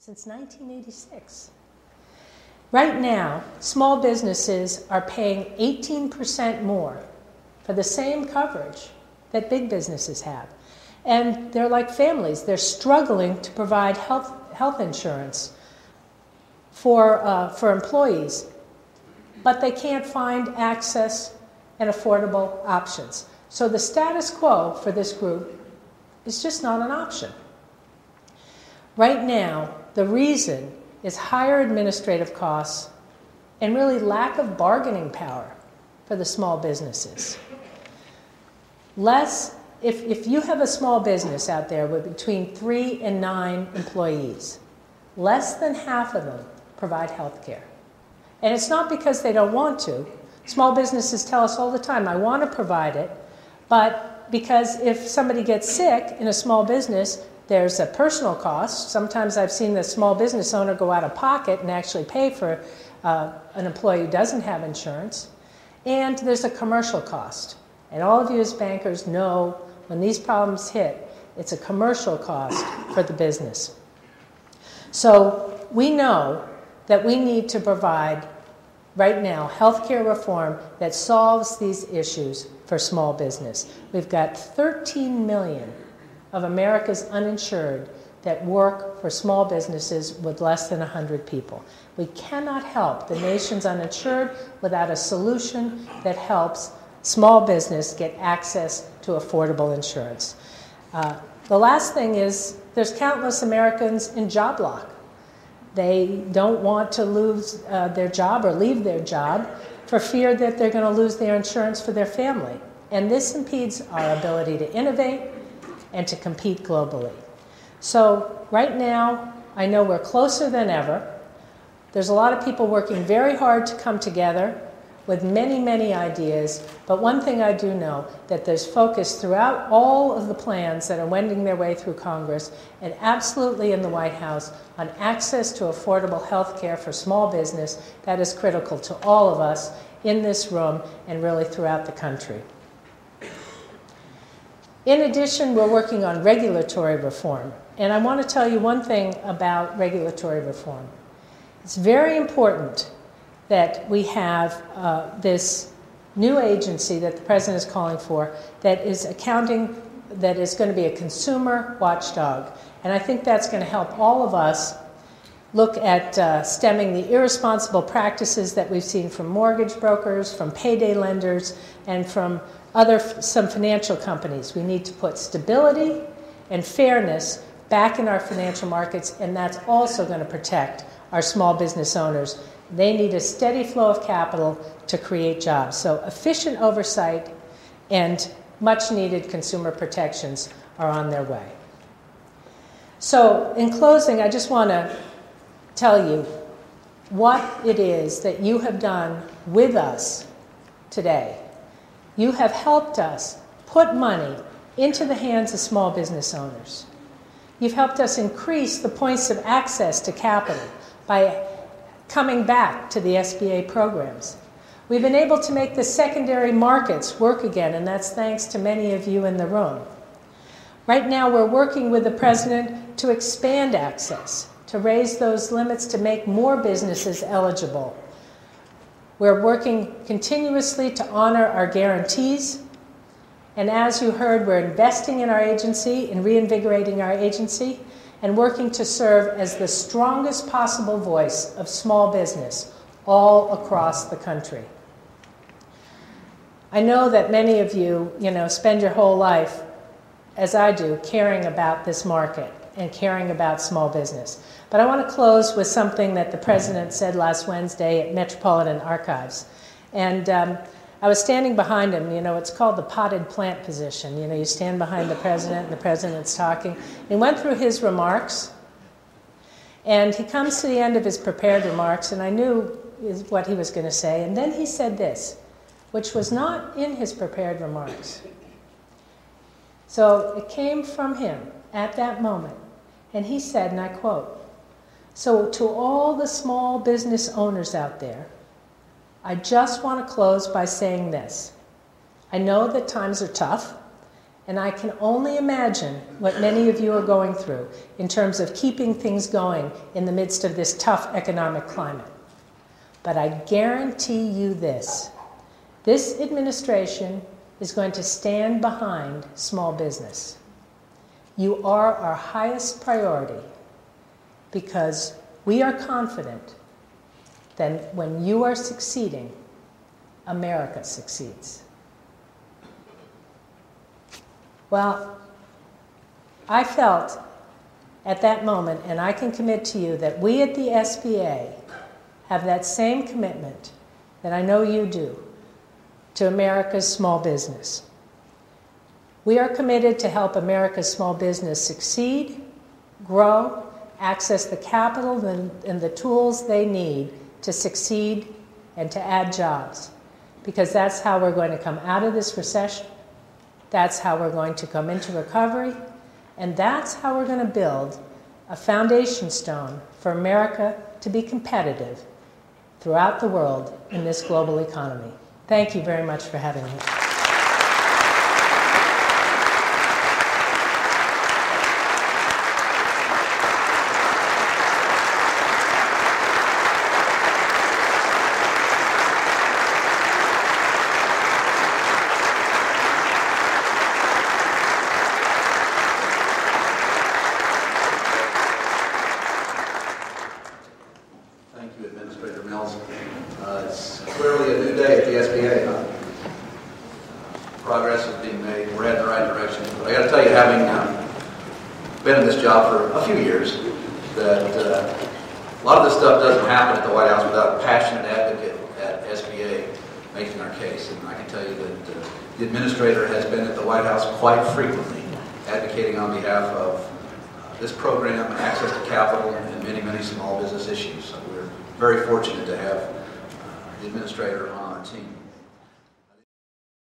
since 1986. Right now, small businesses are paying 18% more for the same coverage that big businesses have. And they're like families. They're struggling to provide health insurance for employees, but they can't find access and affordable options. So the status quo for this group is just not an option. Right now, the reason is higher administrative costs and really lack of bargaining power for the small businesses. If you have a small business out there with between 3 and 9 employees, less than half of them provide health care. And it's not because they don't want to. Small businesses tell us all the time, I want to provide it, but because if somebody gets sick in a small business, there's a personal cost. Sometimes I've seen the small business owner go out of pocket and actually pay for an employee who doesn't have insurance. And there's a commercial cost. And all of you as bankers know when these problems hit, it's a commercial cost for the business. So we know that we need to provide, right now, healthcare reform that solves these issues for small business. We've got 13 million of America's uninsured that work for small businesses with less than 100 people. We cannot help the nation's uninsured without a solution that helps small business get access to affordable insurance. The last thing is there's countless Americans in job lock. They don't want to lose their job or leave their job for fear that they're going to lose their insurance for their family. And this impedes our ability to innovate and to compete globally. So right now, I know we're closer than ever. There's a lot of people working very hard to come together with many, many ideas, but one thing I do know, that there's focus throughout all of the plans that are wending their way through Congress and absolutely in the White House on access to affordable health care for small business. That is critical to all of us in this room and really throughout the country. In addition, we're working on regulatory reform, and I want to tell you one thing about regulatory reform. It's very important that we have this new agency that the President is calling for that is going to be a consumer watchdog. And I think that's going to help all of us look at stemming the irresponsible practices that we've seen from mortgage brokers, from payday lenders, and from some financial companies. We need to put stability and fairness back in our financial markets, and that's also going to protect our small business owners. They need a steady flow of capital to create jobs. So efficient oversight and much needed consumer protections are on their way. So in closing, I just want to tell you what it is that you have done with us today. You have helped us put money into the hands of small business owners. You've helped us increase the points of access to capital by coming back to the SBA programs. We've been able to make the secondary markets work again, and that's thanks to many of you in the room. Right now, we're working with the President to expand access, to raise those limits to make more businesses eligible. We're working continuously to honor our guarantees, and as you heard, we're investing in our agency and reinvigorating our agency, and working to serve as the strongest possible voice of small business all across the country. I know that many of you, spend your whole life, as I do, caring about this market and caring about small business. But I want to close with something that the President said last Wednesday at Metropolitan Archives. And I was standing behind him. It's called the potted plant position. You stand behind the President and the President's talking. He went through his remarks, and he comes to the end of his prepared remarks, and I knew what he was going to say. And then he said this, which was not in his prepared remarks. So it came from him at that moment. And he said, and I quote, "So to all the small business owners out there, I just want to close by saying this. I know that times are tough, And I can only imagine what many of you are going through in terms of keeping things going in the midst of this tough economic climate. But I guarantee you this administration is going to stand behind small business. You are our highest priority because we are confident that when you are succeeding, America succeeds. Well, I felt at that moment, and I can commit to you, that we at the SBA have that same commitment that I know you do to America's small business. We are committed to help America's small business succeed, grow, access the capital and the tools they need to succeed and to add jobs, because that's how we're going to come out of this recession. That's how we're going to come into recovery, and that's how we're going to build a foundation stone for America to be competitive throughout the world in this global economy. Thank you very much for having me. Thank you, Administrator Mills. It's clearly a new day at the SBA. Progress is being made. We're heading in the right direction. But I got to tell you, having been in this job for a few years, that a lot of this stuff doesn't happen at the White House without a passionate advocate at SBA making our case. And I can tell you that the Administrator has been at the White House quite frequently, advocating on behalf of this program, access to capital, and many, many small business issues. So we're very fortunate to have the Administrator on our team.